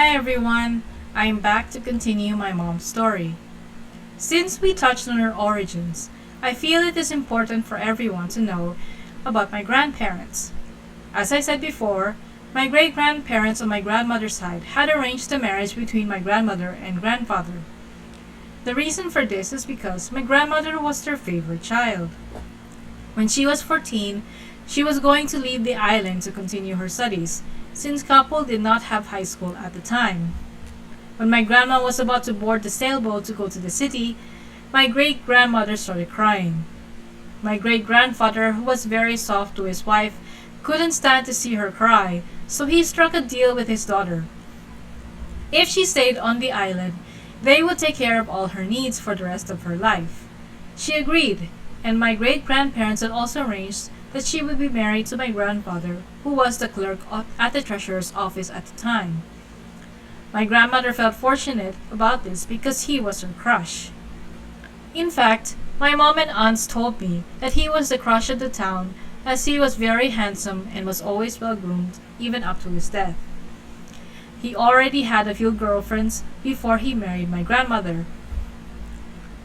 Hi everyone, I'm back to continue my mom's story. Since we touched on her origins, I feel it is important for everyone to know about my grandparents. As I said before, my great grandparents on my grandmother's side had arranged a marriage between my grandmother and grandfather. The reason for this is because my grandmother was their favorite child. When she was 14, she was going to leave the island to continue her studies, since couple did not have high school at the time. When my grandma was about to board the sailboat to go to the city, my great grandmother started crying. My great grandfather, who was very soft to his wife, couldn't stand to see her cry, so he struck a deal with his daughter. If she stayed on the island, they would take care of all her needs for the rest of her life. She agreed, and my great grandparents had also arranged that she would be married to my grandfather, who was the clerk at the treasurer's office at the time. My grandmother felt fortunate about this because he was her crush. In fact, my mom and aunts told me that he was the crush of the town as he was very handsome and was always well groomed, even up to his death. He already had a few girlfriends before he married my grandmother.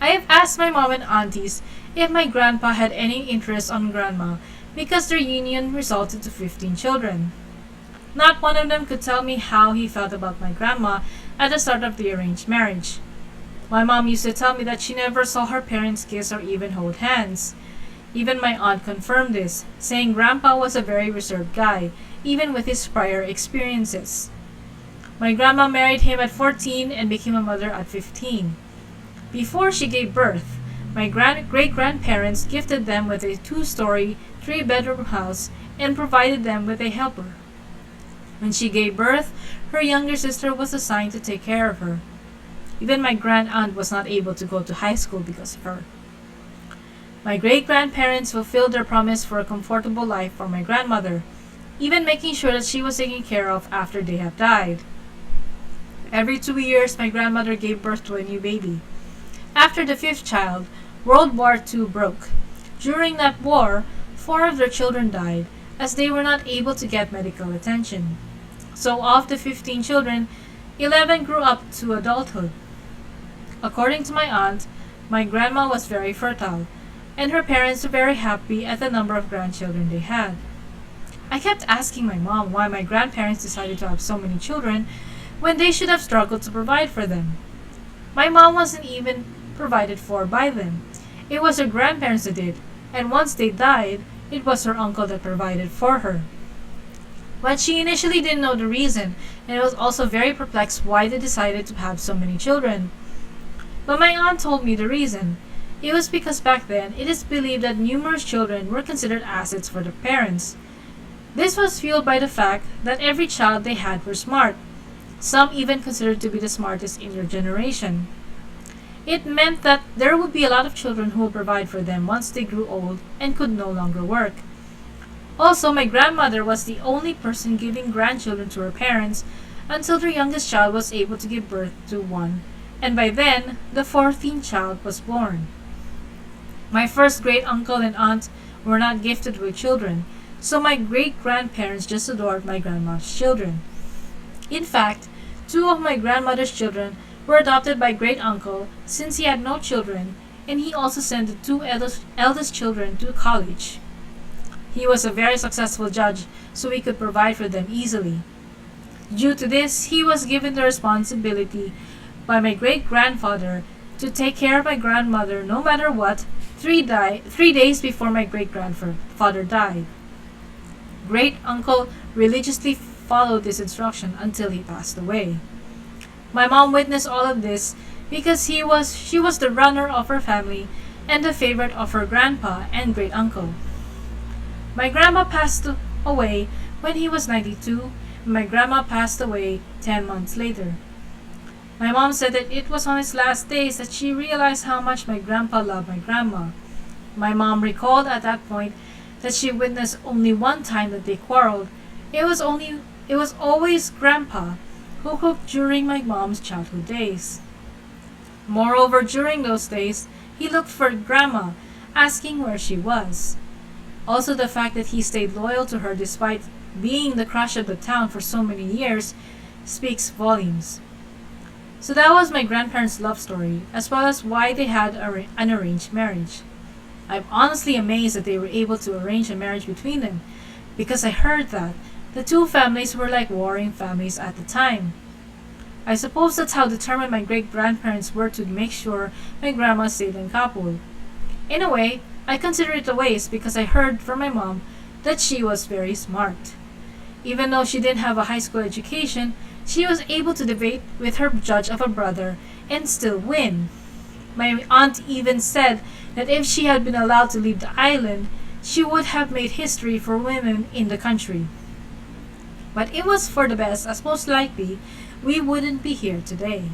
I have asked my mom and aunties if my grandpa had any interest on grandma because their union resulted to 15 children. Not one of them could tell me how he felt about my grandma at the start of the arranged marriage. My mom used to tell me that she never saw her parents kiss or even hold hands. Even my aunt confirmed this, saying grandpa was a very reserved guy, even with his prior experiences. My grandma married him at 14 and became a mother at 15. Before she gave birth, my great-grandparents gifted them with a 2-story, 3-bedroom house and provided them with a helper. When she gave birth, her younger sister was assigned to take care of her. Even my grand-aunt was not able to go to high school because of her. My great-grandparents fulfilled their promise for a comfortable life for my grandmother, even making sure that she was taken care of after they have died. Every 2 years, my grandmother gave birth to a new baby. After the 5th child, World War II broke. During that war, 4 of their children died as they were not able to get medical attention. So of the 15 children, 11 grew up to adulthood. According to my aunt, my grandma was very fertile, and her parents were very happy at the number of grandchildren they had. I kept asking my mom why my grandparents decided to have so many children when they should have struggled to provide for them. My mom wasn't even provided for by them. It was her grandparents that did, and once they died, it was her uncle that provided for her. But she initially didn't know the reason, and was also very perplexed why they decided to have so many children. But my aunt told me the reason. It was because back then, it is believed that numerous children were considered assets for their parents. This was fueled by the fact that every child they had were smart, some even considered to be the smartest in their generation. It meant that there would be a lot of children who would provide for them once they grew old and could no longer work. Also, my grandmother was the only person giving grandchildren to her parents until their youngest child was able to give birth to one, and by then, the 14th child was born. My first great uncle and aunt were not gifted with children, so my great-grandparents just adored my grandma's children. In fact, 2 of my grandmother's children were adopted by great-uncle since he had no children, and he also sent the 2 eldest children to college. He was a very successful judge, so he could provide for them easily. Due to this, he was given the responsibility by my great-grandfather to take care of my grandmother no matter what, 3 days before my great-grandfather died. Great-uncle religiously followed this instruction until he passed away. My mom witnessed all of this because she was the runner of her family and the favorite of her grandpa and great-uncle. My grandma passed away when he was 92, and my grandma passed away 10 months later. My mom said that it was on his last days that she realized how much my grandpa loved my grandma. My mom recalled at that point that she witnessed only one time that they quarreled. It was always grandpa who cooked during my mom's childhood days. Moreover, during those days, he looked for grandma, asking where she was. Also, the fact that he stayed loyal to her despite being the crush of the town for so many years speaks volumes. So that was my grandparents' love story, as well as why they had an arranged marriage. I'm honestly amazed that they were able to arrange a marriage between them, because I heard that the two families were like warring families at the time. I suppose that's how determined my great grandparents were to make sure my grandma stayed in Kabul. In a way, I consider it a waste because I heard from my mom that she was very smart. Even though she didn't have a high school education, she was able to debate with her judge of a brother and still win. My aunt even said that if she had been allowed to leave the island, she would have made history for women in the country. But it was for the best, as most likely we wouldn't be here today.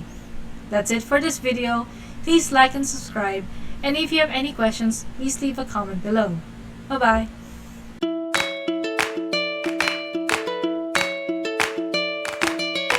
That's it for this video. Please like and subscribe, and if you have any questions, please leave a comment below. Bye bye.